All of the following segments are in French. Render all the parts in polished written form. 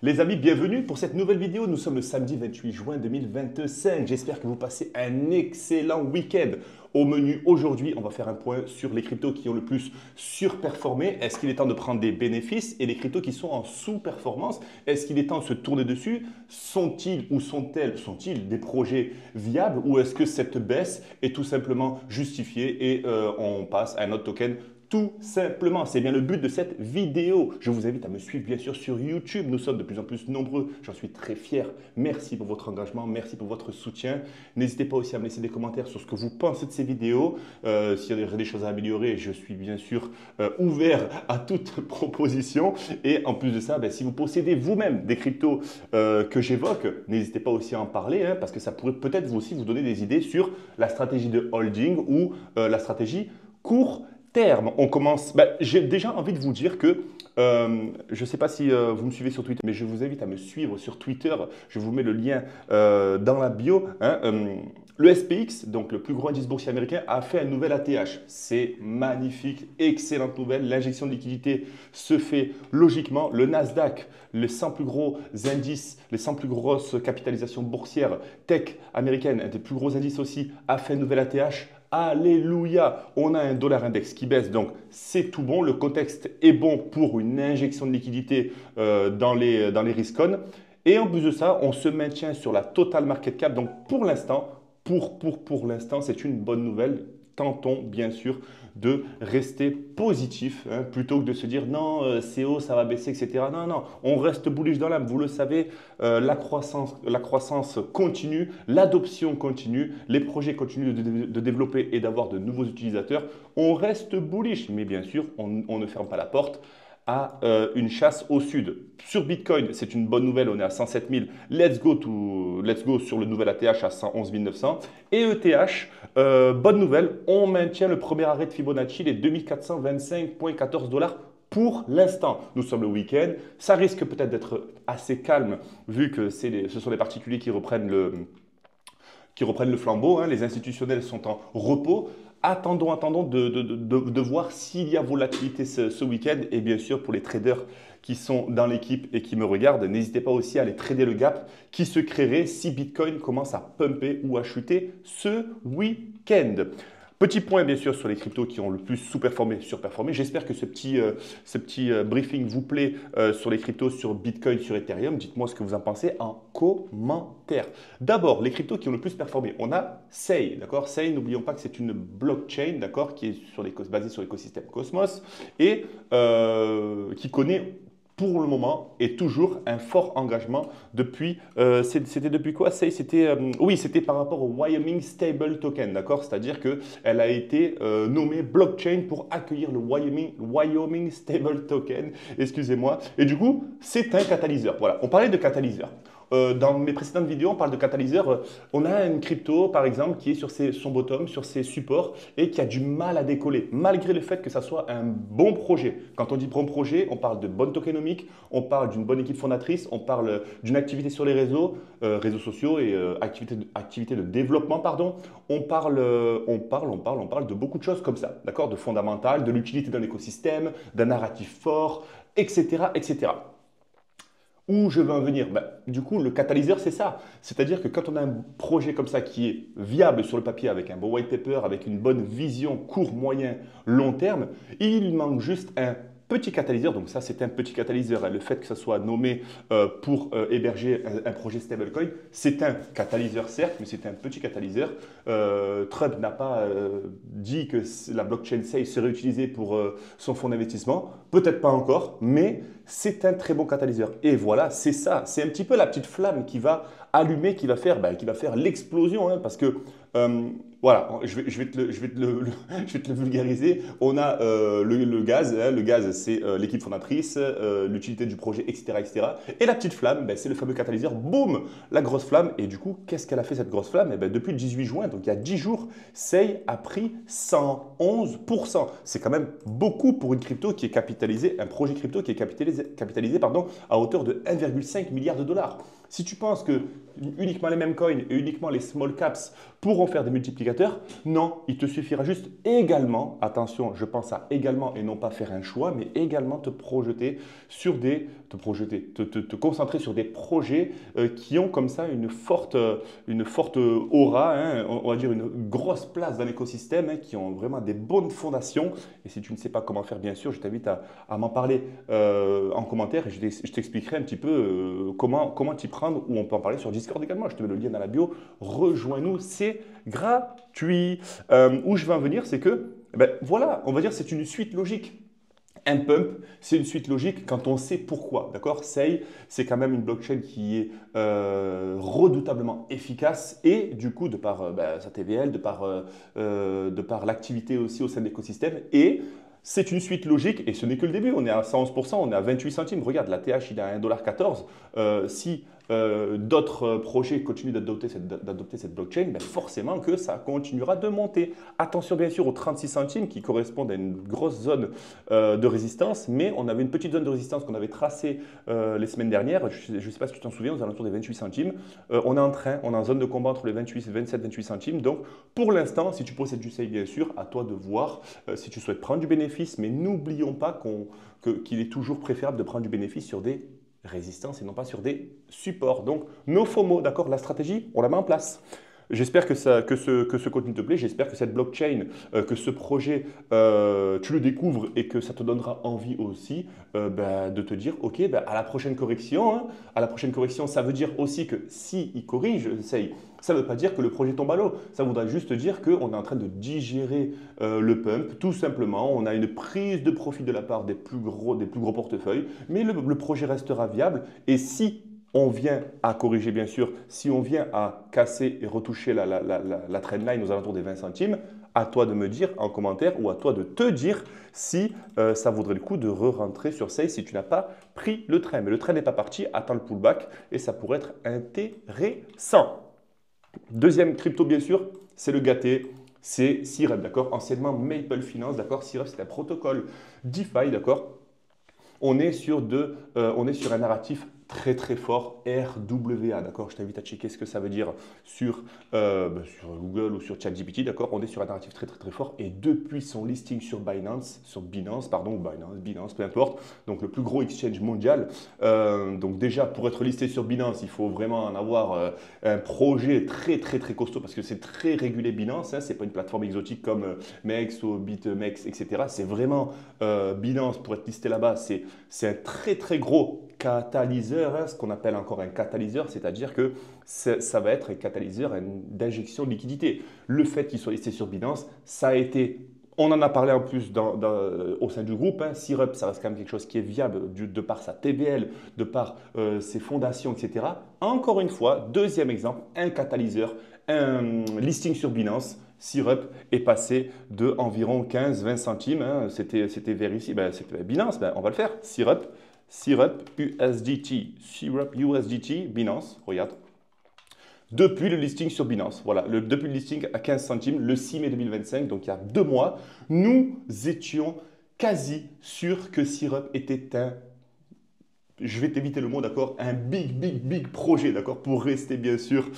Les amis, bienvenue pour cette nouvelle vidéo. Nous sommes le samedi 28 juin 2025. J'espère que vous passez un excellent week-end. Au menu aujourd'hui, on va faire un point sur les cryptos qui ont le plus surperformé. Est-ce qu'il est temps de prendre des bénéfices et les cryptos qui sont en sous-performance? Est-ce qu'il est temps de se tourner dessus? Sont-ils ou sont-ils des projets viables ou est-ce que cette baisse est tout simplement justifiée et on passe à un autre token? Tout simplement, c'est bien le but de cette vidéo. Je vous invite à me suivre bien sûr sur YouTube. Nous sommes de plus en plus nombreux. J'en suis très fier. Merci pour votre engagement. Merci pour votre soutien. N'hésitez pas aussi à me laisser des commentaires sur ce que vous pensez de ces vidéos. S'il y a des choses à améliorer, je suis bien sûr ouvert à toute proposition. Et en plus de ça, si vous possédez vous-même des cryptos que j'évoque, n'hésitez pas aussi à en parler parce que ça pourrait peut-être vous aussi vous donner des idées sur la stratégie de holding ou la stratégie court terme. On commence. J'ai déjà envie de vous dire que je ne sais pas si vous me suivez sur Twitter, mais je vous invite à me suivre sur Twitter. Je vous mets le lien dans la bio. Le SPX, donc le plus gros indice boursier américain, a fait un nouvel ATH. C'est magnifique, excellente nouvelle. L'injection de liquidité se fait logiquement. Le Nasdaq, les 100 plus gros indices, les 100 plus grosses capitalisations boursières tech américaines, un des plus gros indices aussi, a fait un nouvel ATH. Alléluia, on a un dollar index qui baisse, donc c'est tout bon. Le contexte est bon pour une injection de liquidité dans les risk-on. Et en plus de ça, on se maintient sur la total market cap. Donc pour l'instant, pour l'instant, c'est une bonne nouvelle. Tentons bien sûr de rester positif plutôt que de se dire non, c'est haut, ça va baisser, etc. Non, non, on reste bullish dans l'âme. Vous le savez, la croissance continue, l'adoption continue, les projets continuent de développer et d'avoir de nouveaux utilisateurs. On reste bullish, mais bien sûr, on ne ferme pas la porte à une chasse au sud. Sur Bitcoin, c'est une bonne nouvelle, on est à 107 000. Let's go sur le nouvel ATH à 111 900. Et ETH, bonne nouvelle, on maintient le premier arrêt de Fibonacci, les 2425,14 $ pour l'instant. Nous sommes le week-end, ça risque peut-être d'être assez calme vu que ce sont les particuliers qui reprennent le flambeau. Les institutionnels sont en repos. Attendons de voir s'il y a volatilité ce week-end. Et bien sûr, pour les traders qui sont dans l'équipe et qui me regardent, n'hésitez pas aussi à aller trader le gap qui se créerait si Bitcoin commence à pumper ou à chuter ce week-end. Petit point bien sûr sur les cryptos qui ont le plus sous-performé, surperformé. J'espère que ce petit briefing vous plaît sur les cryptos, sur Bitcoin, sur Ethereum. Dites-moi ce que vous en pensez en commentaire. D'abord, les cryptos qui ont le plus performé. On a Sei, d'accord? Sei, n'oublions pas que c'est une blockchain, d'accord, qui est basée sur l'écosystème Cosmos et qui connaît pour le moment et toujours un fort engagement depuis, c'était depuis quoi? Oui, c'était par rapport au Wyoming Stable Token, d'accord? C'est-à-dire qu'elle a été nommée blockchain pour accueillir le Wyoming Stable Token, excusez-moi. Et du coup, c'est un catalyseur. Voilà, on parlait de catalyseur. Dans mes précédentes vidéos, on parle de catalyseur. On a une crypto, par exemple, qui est sur son bottom, sur ses supports et qui a du mal à décoller, malgré le fait que ça soit un bon projet. Quand on dit bon projet, on parle de bonne tokenomique, on parle d'une bonne équipe fondatrice, on parle d'une activité sur les réseaux sociaux et activité de développement, pardon. On parle de beaucoup de choses comme ça, d'accord? De fondamental, de l'utilité d'un écosystème, d'un narratif fort, etc., etc. Où je veux en venir? Du coup, le catalyseur, c'est ça. C'est-à-dire que quand on a un projet comme ça qui est viable sur le papier avec un bon white paper, avec une bonne vision court, moyen, long terme, il manque juste un petit catalyseur. Donc ça, c'est un petit catalyseur. Le fait que ça soit nommé pour héberger un projet stablecoin, c'est un catalyseur certes, mais c'est un petit catalyseur. Trump n'a pas dit que la blockchain Sei serait utilisée pour son fonds d'investissement. Peut-être pas encore, mais c'est un très bon catalyseur. Et voilà, c'est ça. C'est un petit peu la petite flamme qui va allumer, qui va faire l'explosion. Parce que, voilà, je vais te le vulgariser. On a le gaz. Le gaz, c'est l'équipe fondatrice, l'utilité du projet, etc., etc. Et la petite flamme, c'est le fameux catalyseur. Boum, la grosse flamme. Et du coup, qu'est-ce qu'elle a fait cette grosse flamme? Depuis le 18 juin, donc il y a 10 jours, Sei a pris 111%. C'est quand même beaucoup pour une crypto qui est capitalisée, un projet crypto qui est capitalisé à hauteur de 1,5 milliard $. Si tu penses que uniquement les mêmes coins et uniquement les small caps pourront faire des multiplicateurs multiplicateur? Non, il te suffira juste également, attention, je pense à également et non pas faire un choix, mais également te projeter sur te concentrer sur des projets qui ont comme ça une forte aura, hein, on va dire une grosse place dans l'écosystème, hein, qui ont vraiment des bonnes fondations. Et si tu ne sais pas comment faire, bien sûr, je t'invite à m'en parler en commentaire et je t'expliquerai un petit peu comment t'y prendre, ou on peut en parler sur Discord également. Je te mets le lien dans la bio. Rejoins-nous, c'est gratuit. Où je veux en venir, c'est que, ben, voilà, on va dire c'est une suite logique. Un pump, c'est une suite logique quand on sait pourquoi. D'accord? Sei, c'est quand même une blockchain qui est redoutablement efficace et du coup, de par sa TVL, de par l'activité aussi au sein de l'écosystème. Et c'est une suite logique et ce n'est que le début. On est à 111%, on est à 28 centimes. Regarde, la TH, il est à 1,14 $. Si d'autres projets continuent d'adopter cette blockchain, ben forcément que ça continuera de monter. Attention bien sûr aux 36 centimes qui correspondent à une grosse zone de résistance, mais on avait une petite zone de résistance qu'on avait tracée les semaines dernières. Je ne sais pas si tu t'en souviens, aux alentours des 28 centimes. On est en zone de combat entre les 27 28 centimes. Donc pour l'instant, si tu possèdes du SEI, bien sûr, à toi de voir si tu souhaites prendre du bénéfice, mais n'oublions pas qu'il est toujours préférable de prendre du bénéfice sur des résistance et non pas sur des supports. Donc, no FOMO, d'accord? La stratégie, on la met en place. J'espère que ce contenu te plaît, j'espère que cette blockchain, que ce projet, tu le découvres et que ça te donnera envie aussi de te dire, ok, à la prochaine correction, hein, à la prochaine correction, ça veut dire aussi que si il corrige, ça ne veut pas dire que le projet tombe à l'eau, ça voudrait juste dire qu'on est en train de digérer le pump, tout simplement, on a une prise de profit de la part des plus gros portefeuilles, mais le projet restera viable et si on vient à corriger, bien sûr, si on vient à casser et retoucher la trendline aux alentours des 20 centimes, à toi de me dire en commentaire ou à toi de te dire si ça vaudrait le coup de re-rentrer sur Sei si tu n'as pas pris le train. Mais le train n'est pas parti, attends le pullback et ça pourrait être intéressant. Deuxième crypto, bien sûr, c'est le gâté. C'est Syrup, d'accord? Anciennement Maple Finance, d'accord? Syrup, c'est un protocole DeFi, d'accord? On est sur un narratif très très fort RWA, d'accord? Je t'invite à checker ce que ça veut dire sur Google ou sur ChatGPT, d'accord? On est sur un narratif très très très fort et depuis son listing sur Binance, peu importe, donc le plus gros exchange mondial. Donc déjà pour être listé sur Binance, il faut vraiment en avoir un projet très très très costaud parce que c'est très régulé Binance, hein, c'est pas une plateforme exotique comme MEX ou BitMEX, etc. C'est vraiment Binance pour être listé là-bas, c'est un très très gros catalyseur, hein, ce qu'on appelle encore un catalyseur, c'est-à-dire que ça va être un catalyseur d'injection de liquidité. Le fait qu'il soit listé sur Binance, ça a été, on en a parlé en plus au sein du groupe, hein, Syrup, ça reste quand même quelque chose qui est viable de par sa TVL, de par ses fondations, etc. Encore une fois, deuxième exemple, un catalyseur, un listing sur Binance. Syrup est passé de environ 15-20 centimes. Hein, c'était vers ici, c'était Binance, on va le faire. Syrup USDT. Syrup USDT, Binance, regarde. Depuis le listing sur Binance, voilà, depuis le listing à 15 centimes, le 6 mai 2025, donc il y a 2 mois, nous étions quasi sûrs que Syrup était je vais t'éviter le mot, d'accord, un big projet, d'accord, pour rester bien sûr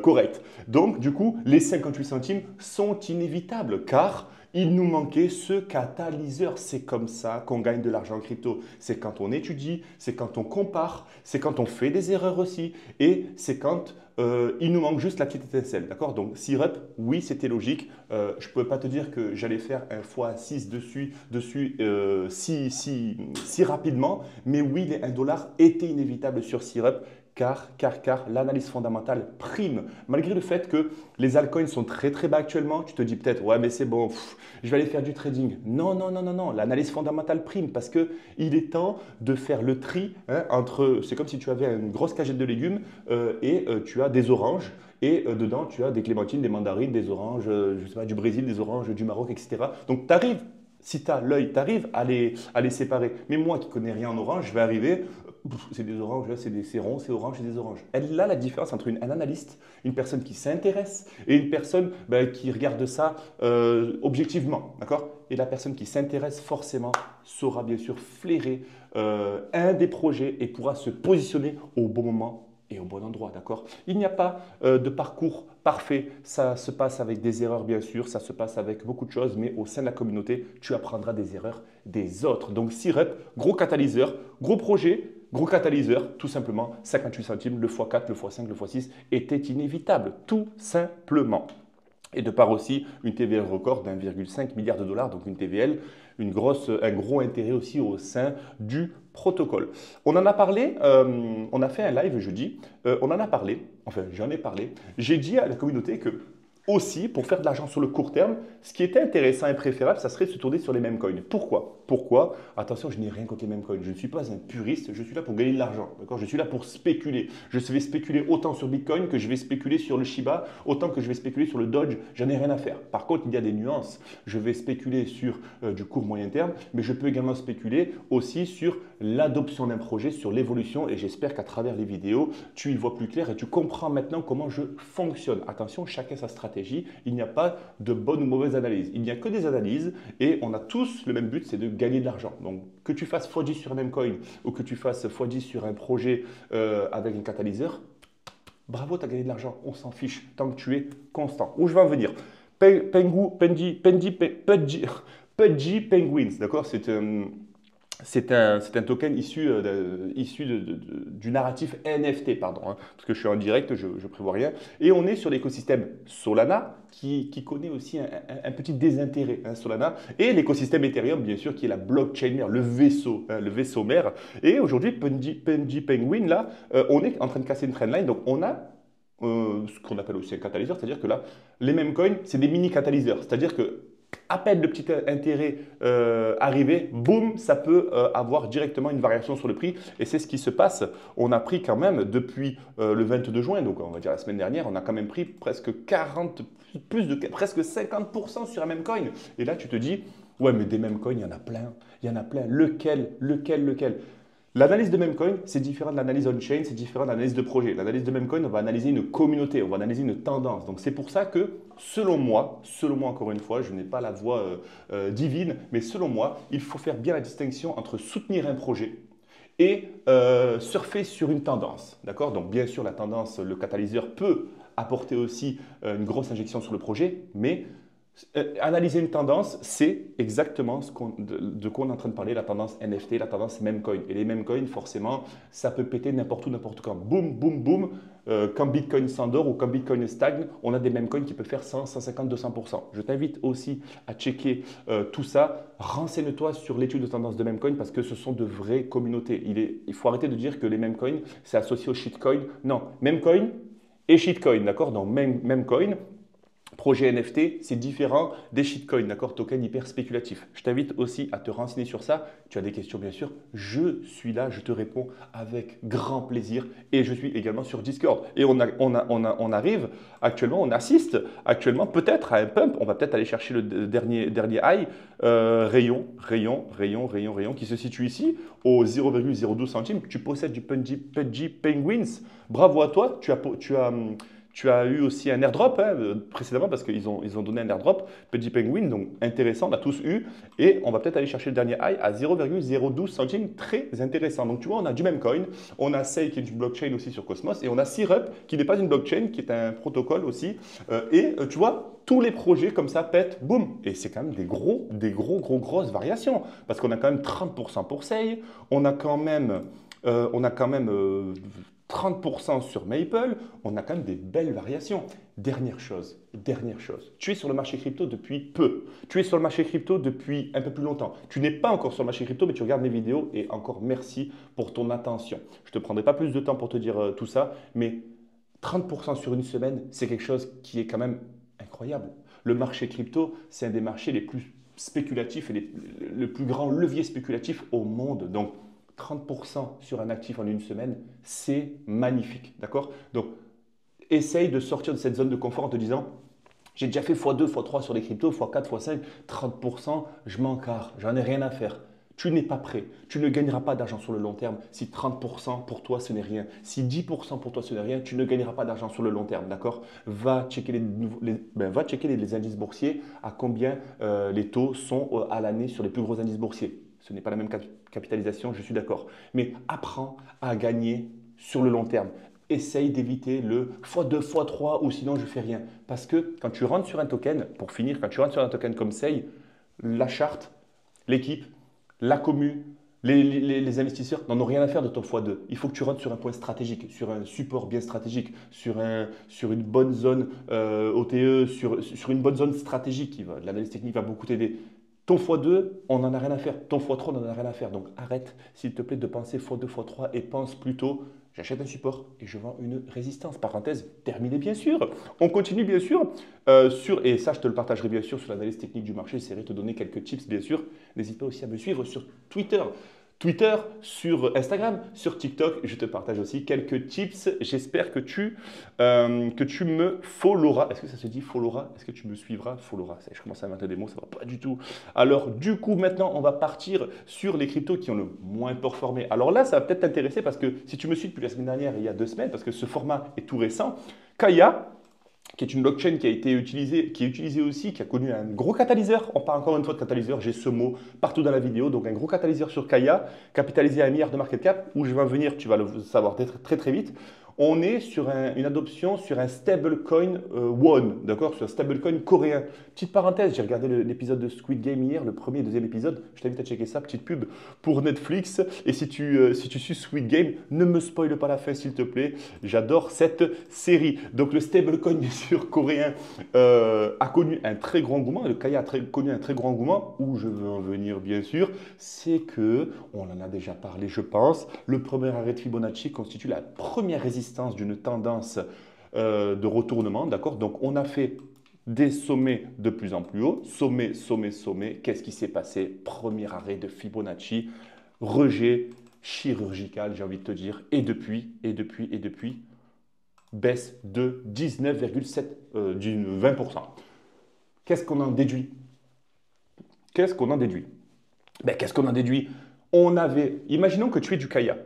correct. Donc, du coup, les 58 centimes sont inévitables car il nous manquait ce catalyseur. C'est comme ça qu'on gagne de l'argent en crypto. C'est quand on étudie, c'est quand on compare, c'est quand on fait des erreurs aussi et c'est quand il nous manque juste la petite étincelle, d'accord? Donc, Syrup, oui, c'était logique. Je ne pouvais pas te dire que j'allais faire un x6 dessus si rapidement, mais oui, les 1 dollar étaient inévitables sur Syrup car l'analyse fondamentale prime. Malgré le fait que les altcoins sont très très bas actuellement, tu te dis peut-être, ouais, mais c'est bon, je vais aller faire du trading. Non, l'analyse fondamentale prime parce qu'il est temps de faire le tri entre, c'est comme si tu avais une grosse cagette de légumes et tu as des oranges. Et dedans, tu as des clémentines, des mandarines, des oranges, je sais pas, du Brésil, des oranges, du Maroc, etc. Donc, tu arrives, si tu as l'œil, tu arrives à les séparer. Mais moi qui ne connais rien en orange, je vais arriver, c'est des oranges, c'est rond, c'est orange, c'est des oranges. Elle a la différence entre un analyste, une personne qui s'intéresse et une personne qui regarde ça objectivement. D'accord? Et la personne qui s'intéresse forcément saura bien sûr flairer un des projets et pourra se positionner au bon moment et au bon endroit, d'accord? Il n'y a pas de parcours parfait. Ça se passe avec des erreurs, bien sûr. Ça se passe avec beaucoup de choses, mais au sein de la communauté, tu apprendras des erreurs des autres. Donc, Syrup, gros catalyseur, gros projet, gros catalyseur, tout simplement, 58 centimes, le x4, le x5, le x6 était inévitable, tout simplement. Et de part aussi une TVL record d'1,5 milliard de dollars, donc une TVL, un gros intérêt aussi au sein du protocole. On en a parlé, on a fait un live jeudi, on en a parlé, enfin j'en ai parlé. J'ai dit à la communauté que aussi, pour faire de l'argent sur le court terme, ce qui était intéressant et préférable, ça serait de se tourner sur les mêmes coins. Pourquoi? Pourquoi? Attention, je n'ai rien contre les mêmes coins. Je ne suis pas un puriste, je suis là pour gagner de l'argent. D'accord? Je suis là pour spéculer. Je vais spéculer autant sur Bitcoin que je vais spéculer sur le Shiba, autant que je vais spéculer sur le Doge. J'en ai rien à faire. Par contre, il y a des nuances. Je vais spéculer sur du court moyen terme, mais je peux également spéculer aussi sur l'adoption d'un projet, sur l'évolution. Et j'espère qu'à travers les vidéos, tu y vois plus clair et tu comprends maintenant comment je fonctionne. Attention, chacun sa stratégie. Il n'y a pas de bonne ou mauvaise analyse. Il n'y a que des analyses et on a tous le même but, c'est de gagner de l'argent. Donc, que tu fasses x10 sur un même coin ou que tu fasses x10 sur un projet avec un catalyseur, bravo, tu as gagné de l'argent. On s'en fiche tant que tu es constant. Où je vais en venir? Pudgy Penguins, d'accord? C'est un token issu du narratif NFT, pardon, hein, parce que je suis en direct, je ne prévois rien. Et on est sur l'écosystème Solana, qui connaît aussi un petit désintérêt, hein, Solana, et l'écosystème Ethereum, bien sûr, qui est la blockchain mère, le vaisseau mère. Et aujourd'hui, Pudgy Penguin, là, on est en train de casser une trendline, donc on a ce qu'on appelle aussi un catalyseur, c'est-à-dire que là, les mêmes coins, c'est des mini catalyseurs, c'est-à-dire que à peine le petit intérêt arrivé, boum, ça peut avoir directement une variation sur le prix. Et c'est ce qui se passe. On a pris quand même depuis le 22 juin, donc on va dire la semaine dernière, on a quand même pris presque 40, presque 50% sur un même coin. Et là, tu te dis, ouais, mais des mêmes coins, il y en a plein. Il y en a plein. Lequel? L'analyse de Memcoin, c'est différent de l'analyse on-chain, c'est différent de l'analyse de projet. L'analyse de Memcoin, on va analyser une communauté, on va analyser une tendance. Donc c'est pour ça que, selon moi encore une fois, je n'ai pas la voix divine, mais selon moi, il faut faire bien la distinction entre soutenir un projet et surfer sur une tendance. D'accord? Donc bien sûr, la tendance, le catalyseur peut apporter aussi une grosse injection sur le projet, mais analyser une tendance, c'est exactement de quoi on est en train de parler, la tendance NFT, la tendance Memcoin. Et les Memcoins, forcément, ça peut péter n'importe où, n'importe quand. Boum, boum, boum. Quand Bitcoin s'endort ou quand Bitcoin stagne, on a des Memcoins qui peuvent faire 100, 150, 200%. Je t'invite aussi à checker tout ça. Renseigne-toi sur l'étude de tendance de Memcoin parce que ce sont de vraies communautés. Il faut arrêter de dire que les Memcoins, c'est associé au shitcoin. Non, Memcoin et shitcoin, d'accord? Donc Memcoin, projet NFT, c'est différent des shitcoins, d'accord? Token hyper spéculatif. Je t'invite aussi à te renseigner sur ça. Tu as des questions, bien sûr. Je suis là, je te réponds avec grand plaisir. Et je suis également sur Discord. Et on arrive actuellement, on assiste actuellement peut-être à un pump. On va peut-être aller chercher le dernier high, rayon, qui se situe ici au 0,012 centimes. Tu possèdes du Pudgy Penguins. Bravo à toi. Tu as eu aussi un airdrop précédemment parce qu'ils ont donné un airdrop, Pudgy Penguin, donc intéressant, on l'a tous eu. Et on va peut-être aller chercher le dernier high à 0,012 centimes, très intéressant. Donc tu vois, on a du même coin, on a Sei qui est une blockchain aussi sur Cosmos et on a Syrup qui n'est pas une blockchain, qui est un protocole aussi. Tu vois, tous les projets comme ça pètent, boum. Et c'est quand même des grosses variations parce qu'on a quand même 30% pour Sei, on a quand même 30% sur Maple, on a quand même des belles variations. Dernière chose, tu es sur le marché crypto depuis peu. Tu es sur le marché crypto depuis un peu plus longtemps. Tu n'es pas encore sur le marché crypto, mais tu regardes mes vidéos et encore merci pour ton attention. Je ne te prendrai pas plus de temps pour te dire tout ça, mais 30% sur une semaine, c'est quelque chose qui est quand même incroyable. Le marché crypto, c'est un des marchés les plus spéculatifs et le plus grand levier spéculatif au monde. Donc, 30% sur un actif en une semaine, c'est magnifique, d'accord? Donc, essaye de sortir de cette zone de confort en te disant, j'ai déjà fait x2, x3 sur les cryptos, x4, x5, 30%, je m'en carre, j'en ai rien à faire. Tu n'es pas prêt, tu ne gagneras pas d'argent sur le long terme si 30% pour toi ce n'est rien. Si 10% pour toi ce n'est rien, tu ne gagneras pas d'argent sur le long terme, d'accord? Va checker les indices boursiers, à combien les taux sont à l'année sur les plus gros indices boursiers. Ce n'est pas la même capitalisation, je suis d'accord. Mais apprends à gagner sur le long terme. essaye d'éviter le x2, x3 ou sinon je fais rien. Parce que quand tu rentres sur un token, pour finir, quand tu rentres sur un token comme SEI, la charte, l'équipe, la commu, les investisseurs n'en ont rien à faire de ton x2. Il faut que tu rentres sur un point stratégique, sur un support bien stratégique, sur une bonne zone OTE, sur une bonne zone stratégique. L'analyse technique va beaucoup t'aider. Ton x2, on n'en a rien à faire. Ton x3, on n'en a rien à faire. Donc arrête, s'il te plaît, de penser x2, x3 et pense plutôt, j'achète un support et je vends une résistance. Parenthèse, terminé bien sûr. On continue bien sûr et ça je te le partagerai bien sûr sur l'analyse technique du marché. J'essaierai de te donner quelques tips bien sûr. N'hésite pas aussi à me suivre sur Twitter, sur Instagram, sur TikTok. Je te partage aussi quelques tips. J'espère que tu me followeras. Est-ce que ça se dit followeras? Est-ce que tu me suivras? Followeras. Je commence à inventer des mots, ça ne va pas du tout. Alors, du coup, maintenant, on va partir sur les cryptos qui ont le moins performé. Alors là, ça va peut-être t'intéresser parce que si tu me suis depuis la semaine dernière, il y a 2 semaines, parce que ce format est tout récent, Kaya, qui est une blockchain qui est utilisée aussi, qui a connu un gros catalyseur. On parle encore une fois de catalyseur, j'ai ce mot partout dans la vidéo. Donc un gros catalyseur sur Kaya, capitalisé à 1 milliard de market cap, où je vais en venir, tu vas le savoir très très vite. On est sur une adoption sur un stablecoin won, d'accord, sur un stablecoin coréen. Petite parenthèse, j'ai regardé l'épisode de Squid Game hier, le premier et deuxième épisode. Je t'invite à checker ça, petite pub pour Netflix. Et si tu suis Squid Game, ne me spoile pas la fin s'il te plaît. J'adore cette série. Donc le stablecoin bien sûr coréen a connu un très grand engouement. Le Kaya a connu un très grand engouement. Où je veux en venir bien sûr, c'est que, on en a déjà parlé je pense, le premier arrêt de Fibonacci constitue la première résistance d'une tendance de retournement, d'accord? Donc, on a fait des sommets de plus en plus haut, sommet, sommet, sommet. Qu'est-ce qui s'est passé? Premier arrêt de Fibonacci, rejet chirurgical, j'ai envie de te dire. Et depuis, baisse de 19,7, d'une 20%. Qu'est-ce qu'on en déduit? Qu'est-ce qu'on en déduit? Qu'est-ce qu'on en déduit? Imaginons que tu es du Kaya,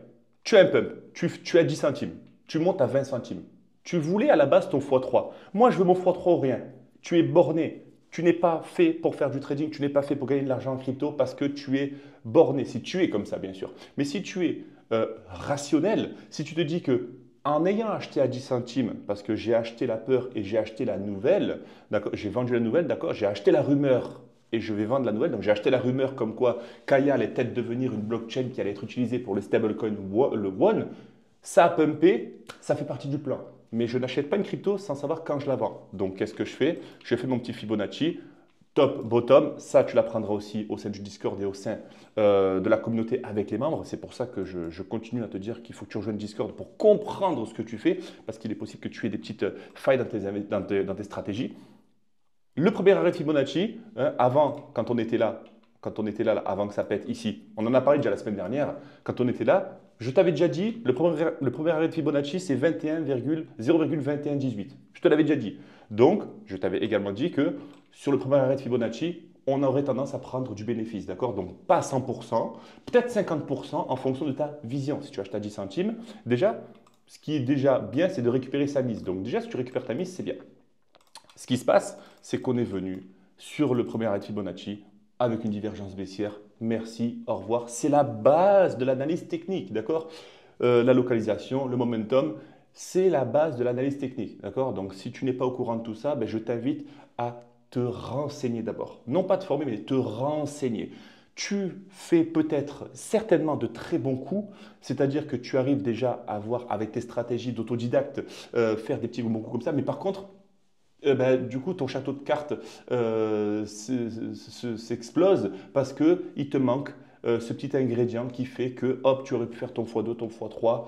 tu as un pump, tu as 10 centimes. Tu montes à 20 centimes. Tu voulais à la base ton x3. Moi, je veux mon x3 ou rien. Tu es borné. Tu n'es pas fait pour faire du trading. Tu n'es pas fait pour gagner de l'argent en crypto parce que tu es borné. Si tu es comme ça, bien sûr. Mais si tu es rationnel, si tu te dis que en ayant acheté à 10 centimes, parce que j'ai acheté la peur et j'ai acheté la nouvelle, d'accord, j'ai vendu la nouvelle, d'accord, j'ai acheté la rumeur et je vais vendre la nouvelle. Donc j'ai acheté la rumeur comme quoi Kaya allait peut-être devenir une blockchain qui allait être utilisée pour le stablecoin, le Won. Ça a pumpé, ça fait partie du plan. Mais je n'achète pas une crypto sans savoir quand je la vends. Donc, qu'est-ce que je fais? Je fais mon petit Fibonacci, top, bottom. Ça, tu l'apprendras aussi au sein du Discord et au sein de la communauté avec les membres. C'est pour ça que je continue à te dire qu'il faut que tu rejoignes Discord pour comprendre ce que tu fais. Parce qu'il est possible que tu aies des petites failles dans tes stratégies. Le premier arrêt de Fibonacci, avant, quand on était là, avant que ça pète ici, on en a parlé déjà la semaine dernière, quand on était là, je t'avais déjà dit, le premier arrêt de Fibonacci, c'est 0,2118. Je te l'avais déjà dit. Donc, je t'avais également dit que sur le premier arrêt de Fibonacci, on aurait tendance à prendre du bénéfice, d'accord? Donc, pas 100%, peut-être 50% en fonction de ta vision. Si tu achètes à 10 centimes, déjà, ce qui est déjà bien, c'est de récupérer sa mise. Donc, déjà, si tu récupères ta mise, c'est bien. Ce qui se passe, c'est qu'on est venu sur le premier arrêt de Fibonacci avec une divergence baissière. Merci, au revoir. C'est la base de l'analyse technique, d'accord? La localisation, le momentum, c'est la base de l'analyse technique, d'accord? Donc, si tu n'es pas au courant de tout ça, je t'invite à te renseigner d'abord. Non pas te former, mais te renseigner. Tu fais peut-être certainement de très bons coups, c'est-à-dire que tu arrives déjà à voir avec tes stratégies d'autodidacte faire des petits bons coups comme ça, mais par contre, du coup, ton château de cartes s'explose parce qu'il te manque ce petit ingrédient qui fait que hop, tu aurais pu faire ton x2, ton x3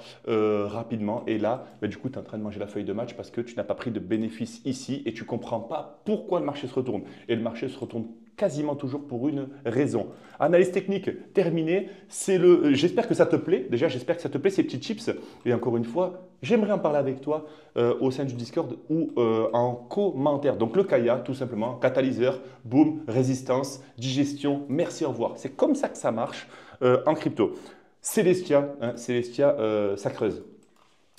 rapidement. Et là, du coup, tu es en train de manger la feuille de match parce que tu n'as pas pris de bénéfice ici et tu ne comprends pas pourquoi le marché se retourne. Et le marché se retourne quasiment toujours pour une raison. Analyse technique terminée. J'espère que ça te plaît. Déjà, j'espère que ça te plaît ces petits tips. Et encore une fois, j'aimerais en parler avec toi au sein du Discord ou en commentaire. Donc le Kaya, tout simplement, catalyseur, boom, résistance, digestion, merci, au revoir. C'est comme ça que ça marche en crypto. Celestia, ça creuse.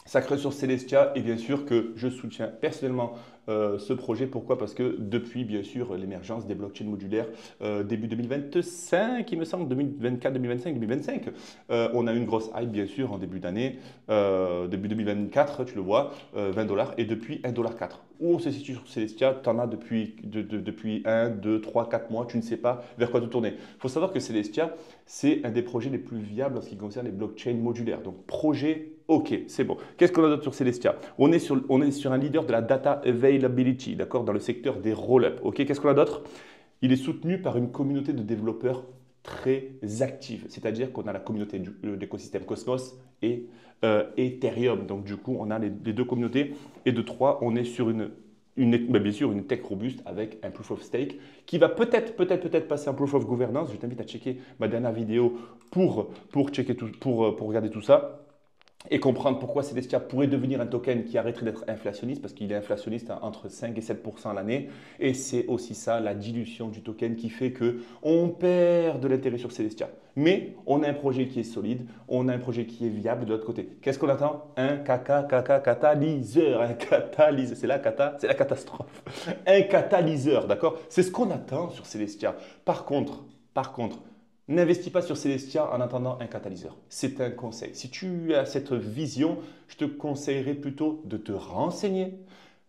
Sacré sur Celestia et bien sûr que je soutiens personnellement ce projet. Pourquoi? Parce que depuis bien sûr l'émergence des blockchains modulaires début 2025, il me semble, 2024, 2025, 2025, on a eu une grosse hype bien sûr en début d'année, début 2024, tu le vois, 20 dollars et depuis 1,4 $. Où on se situe sur Celestia, tu en as depuis 1, 2, 3, 4 mois, tu ne sais pas vers quoi te tourner. Il faut savoir que Celestia, c'est un des projets les plus viables en ce qui concerne les blockchains modulaires. Donc projet, ok, c'est bon. Qu'est-ce qu'on a d'autre sur Celestia? On est sur un leader de la data availability, d'accord, dans le secteur des roll-ups. Ok, qu'est-ce qu'on a d'autre? Il est soutenu par une communauté de développeurs très active, c'est-à-dire qu'on a la communauté de l'écosystème Cosmos et Ethereum. Donc du coup, on a les deux communautés. Et de trois, on est sur bien sûr une tech robuste avec un proof of stake qui va peut-être passer en proof of governance. Je t'invite à checker ma dernière vidéo pour regarder tout ça et comprendre pourquoi Celestia pourrait devenir un token qui arrêterait d'être inflationniste, parce qu'il est inflationniste entre 5 et 7% à l'année. Et c'est aussi ça, la dilution du token, qui fait qu'on perd de l'intérêt sur Celestia. Mais on a un projet qui est solide, on a un projet qui est viable de l'autre côté. Qu'est-ce qu'on attend? Un catalyseur. Un catalyseur, c'est la catastrophe. Un catalyseur, d'accord? C'est ce qu'on attend sur Celestia. Par contre, n'investis pas sur Celestia en attendant un catalyseur. C'est un conseil. Si tu as cette vision, je te conseillerais plutôt de te renseigner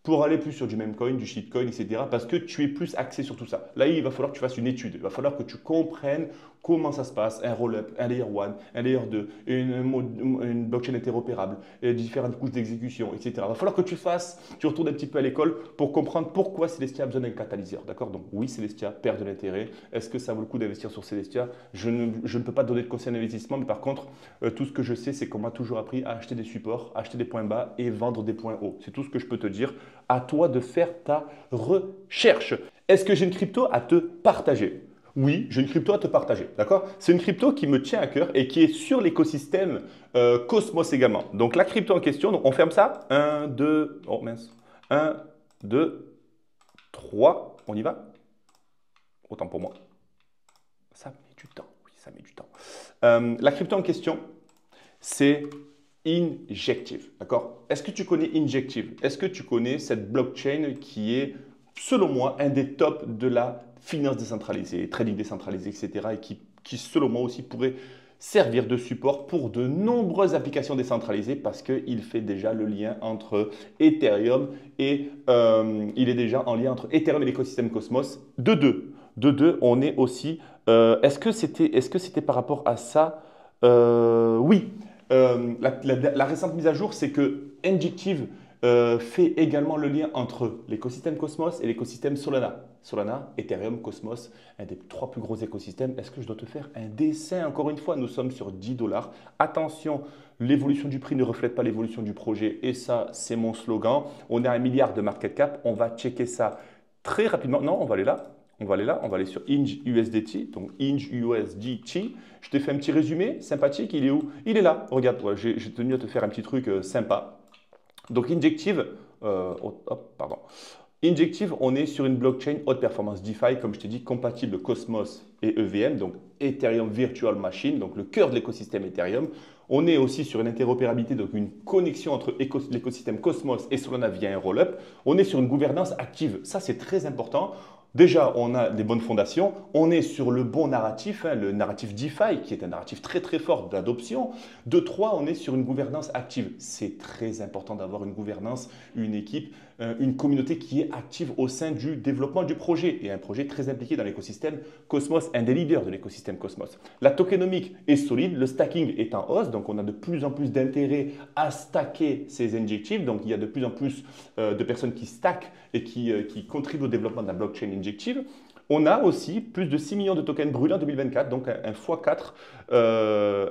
pour aller plus sur du meme coin, du shitcoin, etc. Parce que tu es plus axé sur tout ça. Là, il va falloir que tu fasses une étude. Il va falloir que tu comprennes comment ça se passe, un roll-up, un layer 1, un layer 2, une blockchain interopérable, et différentes couches d'exécution, etc. Il va falloir que tu retournes un petit peu à l'école pour comprendre pourquoi Celestia a besoin d'un catalyseur. D'accord? Donc oui, Celestia perd de l'intérêt. Est-ce que ça vaut le coup d'investir sur Celestia? Je ne peux pas te donner de conseils d'investissement, mais par contre, tout ce que je sais, c'est qu'on m'a toujours appris à acheter des supports, acheter des points bas et vendre des points hauts. C'est tout ce que je peux te dire. À toi de faire ta recherche. Est-ce que j'ai une crypto à te partager? Oui, j'ai une crypto à te partager, d'accord? C'est une crypto qui me tient à cœur et qui est sur l'écosystème Cosmos également. Donc la crypto en question, donc on ferme ça. Un, 2, oh mince. Un, 2, 3, on y va? Autant pour moi. Ça met du temps, oui, ça met du temps. La crypto en question, c'est Injective, d'accord? Est-ce que tu connais Injective? Est-ce que tu connais cette blockchain qui est, selon moi, un des tops de la finance décentralisée, trading décentralisé, etc. et qui, selon moi aussi, pourrait servir de support pour de nombreuses applications décentralisées parce qu'il fait déjà le lien entre Ethereum et il est déjà en lien entre Ethereum et l'écosystème Cosmos. De deux, on est aussi. Est-ce que c'était par rapport à ça? Oui. La récente mise à jour, c'est que Injective fait également le lien entre l'écosystème Cosmos et l'écosystème Solana. Solana, Ethereum, Cosmos, un des trois plus gros écosystèmes. Est-ce que je dois te faire un dessin? Encore une fois, nous sommes sur 10 dollars. Attention, l'évolution du prix ne reflète pas l'évolution du projet. Et ça, c'est mon slogan. On a 1 milliard de market cap. On va checker ça très rapidement. Non, on va aller là. On va aller sur Inj USDT, donc Inj USDT. Je t'ai fait un petit résumé sympathique. Il est où? Il est là. Regarde, ouais, j'ai tenu à te faire un petit truc sympa. Donc Injective, pardon. Injective, on est sur une blockchain haute performance DeFi, comme je t'ai dit, compatible Cosmos et EVM, donc Ethereum Virtual Machine, donc le cœur de l'écosystème Ethereum. On est aussi sur une interopérabilité, donc une connexion entre l'écosystème Cosmos et Solana via un roll-up. On est sur une gouvernance active. Ça, c'est très important. Déjà, on a des bonnes fondations, on est sur le bon narratif, hein, le narratif DeFi, qui est un narratif très très fort d'adoption. De trois, on est sur une gouvernance active. C'est très important d'avoir une gouvernance, une équipe, une communauté qui est active au sein du développement du projet et un projet très impliqué dans l'écosystème Cosmos, un des leaders de l'écosystème Cosmos. La tokenomique est solide, le stacking est en hausse, donc on a de plus en plus d'intérêt à stacker ces injectives. Donc il y a de plus en plus de personnes qui stackent et qui contribuent au développement de la blockchain injective. On a aussi plus de 6 millions de tokens brûlés en 2024, donc un x4,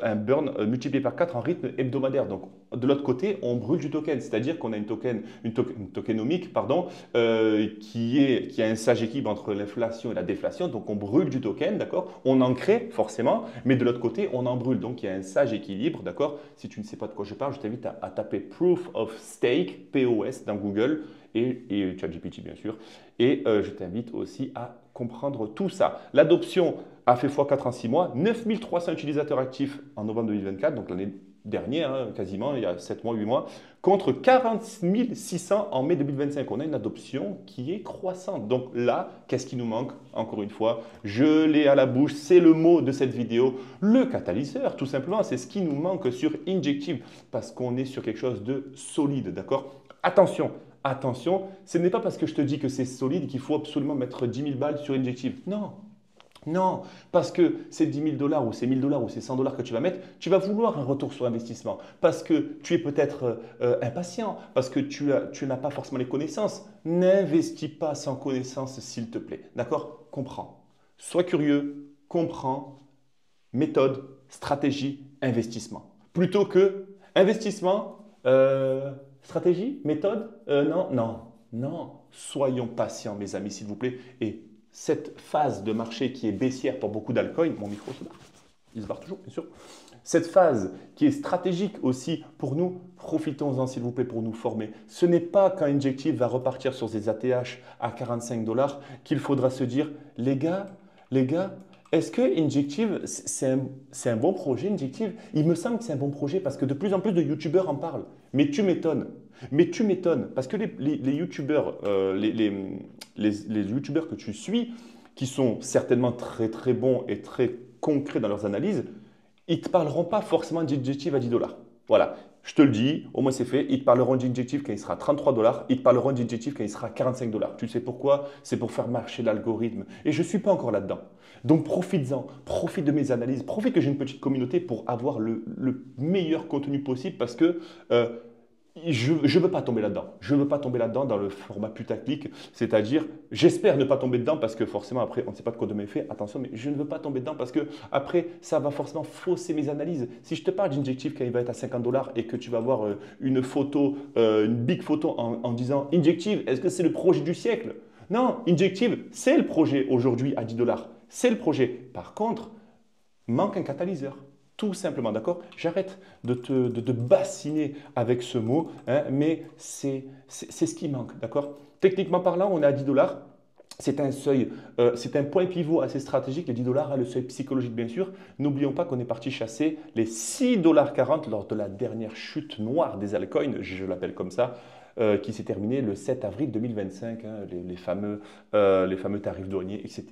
un burn multiplié par 4 en rythme hebdomadaire. Donc de l'autre côté, on brûle du token, c'est-à-dire qu'on a une tokenomique qui a un sage équilibre entre l'inflation et la déflation. Donc on brûle du token, d'accord? On en crée forcément, mais de l'autre côté, on en brûle. Donc il y a un sage équilibre, d'accord? Si tu ne sais pas de quoi je parle, je t'invite à taper Proof of Stake, POS, dans Google et ChatGPT bien sûr. Et je t'invite aussi à comprendre tout ça. L'adoption a fait x4 en 6 mois, 9300 utilisateurs actifs en novembre 2024, donc dernier, hein, quasiment, il y a 7 mois, 8 mois, contre 40 600 en mai 2025. On a une adoption qui est croissante. Donc là, qu'est-ce qui nous manque? Encore une fois, je l'ai à la bouche, c'est le mot de cette vidéo, le catalyseur, tout simplement. C'est ce qui nous manque sur Injective parce qu'on est sur quelque chose de solide, d'accord? Attention, attention, ce n'est pas parce que je te dis que c'est solide qu'il faut absolument mettre 10 000 balles sur Injective. Non, non, parce que ces 10 000 dollars ou ces 1 000 dollars ou ces 100 dollars que tu vas mettre, tu vas vouloir un retour sur investissement parce que tu es peut-être impatient, parce que tu n'as pas forcément les connaissances. N'investis pas sans connaissances, s'il te plaît. D'accord? Comprends. Sois curieux, comprends, méthode, stratégie, investissement. Plutôt que investissement, stratégie, méthode, non, non, non. Soyons patients, mes amis, s'il vous plaît. Et cette phase de marché qui est baissière pour beaucoup d'altcoins, mon micro se barre, il se barre toujours, bien sûr. Cette phase qui est stratégique aussi pour nous, profitons-en s'il vous plaît pour nous former. Ce n'est pas quand Injective va repartir sur ses ATH à 45 dollars qu'il faudra se dire, les gars, est-ce que Injective, c'est un bon projet, Injective? Il me semble que c'est un bon projet parce que de plus en plus de YouTubeurs en parlent. Mais tu m'étonnes. Mais tu m'étonnes parce que les YouTubeurs, les YouTubeurs que tu suis, qui sont certainement très très bons et très concrets dans leurs analyses, ils ne te parleront pas forcément d'Injective à 10 dollars. Voilà, je te le dis, au moins c'est fait. Ils te parleront d'Injective quand il sera 33 dollars. Ils te parleront d'Injective quand il sera 45 dollars. Tu sais pourquoi? C'est pour faire marcher l'algorithme. Et je ne suis pas encore là-dedans. Donc profites-en, profite de mes analyses, profite que j'ai une petite communauté pour avoir le meilleur contenu possible parce que je ne veux pas tomber là-dedans. Je ne veux pas tomber là-dedans dans le format putaclic, c'est-à-dire, j'espère ne pas tomber dedans parce que forcément après, on ne sait pas de quoi demain est fait. Attention, mais je ne veux pas tomber dedans parce que après, ça va forcément fausser mes analyses. Si je te parle d'Injective quand il va être à 50 dollars et que tu vas voir une photo, une big photo en disant Injective, est-ce que c'est le projet du siècle? Non, Injective, c'est le projet aujourd'hui à 10 dollars. C'est le projet. Par contre, manque un catalyseur. Tout simplement, d'accord? J'arrête de te bassiner avec ce mot, hein, mais c'est ce qui manque, d'accord? Techniquement parlant, on est à 10 dollars. C'est un seuil, c'est un point pivot assez stratégique, les 10 dollars, le seuil psychologique bien sûr. N'oublions pas qu'on est parti chasser les 6,40 $ lors de la dernière chute noire des altcoins, je l'appelle comme ça, qui s'est terminée le 7 avril 2025, hein, les fameux tarifs douaniers, etc.,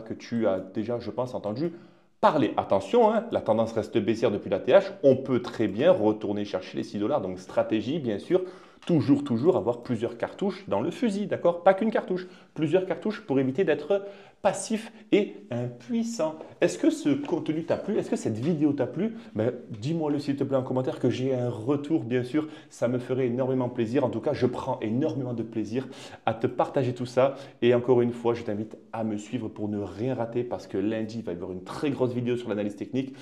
que tu as déjà, je pense, entendu parler. Attention, hein, la tendance reste baissière depuis la TH. On peut très bien retourner chercher les 6 dollars. Donc, stratégie, bien sûr, toujours avoir plusieurs cartouches dans le fusil, d'accord? Pas qu'une cartouche, plusieurs cartouches pour éviter d'être passif et impuissant. Est-ce que ce contenu t'a plu? Est-ce que cette vidéo t'a plu? Ben, dis-moi-le s'il te plaît en commentaire que j'ai un retour, bien sûr. Ça me ferait énormément plaisir. En tout cas, je prends énormément de plaisir à te partager tout ça. Et encore une fois, je t'invite à me suivre pour ne rien rater parce que lundi, il va y avoir une très grosse vidéo sur l'analyse technique.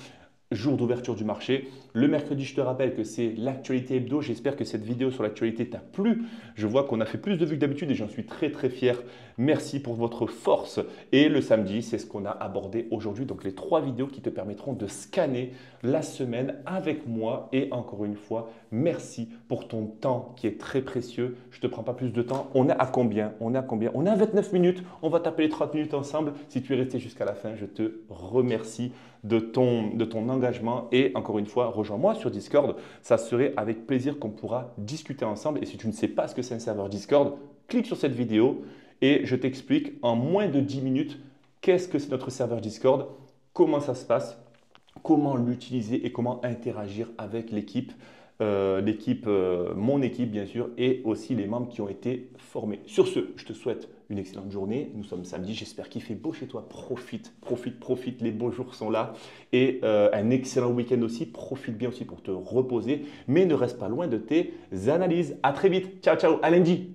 Jour d'ouverture du marché. Le mercredi, je te rappelle que c'est l'actualité hebdo. J'espère que cette vidéo sur l'actualité t'a plu. Je vois qu'on a fait plus de vues que d'habitude et j'en suis très très fier. Merci pour votre force. Et le samedi, c'est ce qu'on a abordé aujourd'hui. Donc les 3 vidéos qui te permettront de scanner la semaine avec moi. Et encore une fois, merci pour ton temps qui est très précieux. Je ne te prends pas plus de temps. On est à combien? On est à 29 minutes. On va taper les 30 minutes ensemble. Si tu es resté jusqu'à la fin, je te remercie de ton engagement et encore une fois, rejoins-moi sur Discord. Ça serait avec plaisir qu'on pourra discuter ensemble. Et si tu ne sais pas ce que c'est un serveur Discord, clique sur cette vidéo et je t'explique en moins de 10 minutes qu'est-ce que c'est notre serveur Discord, comment ça se passe, comment l'utiliser et comment interagir avec l'équipe. Mon équipe bien sûr, et aussi les membres qui ont été formés. Sur ce, je te souhaite une excellente journée. Nous sommes samedi, j'espère qu'il fait beau chez toi. Profite, les beaux jours sont là. Et un excellent week-end aussi. Profite bien aussi pour te reposer, mais ne reste pas loin de tes analyses. À très vite. Ciao, ciao, à lundi.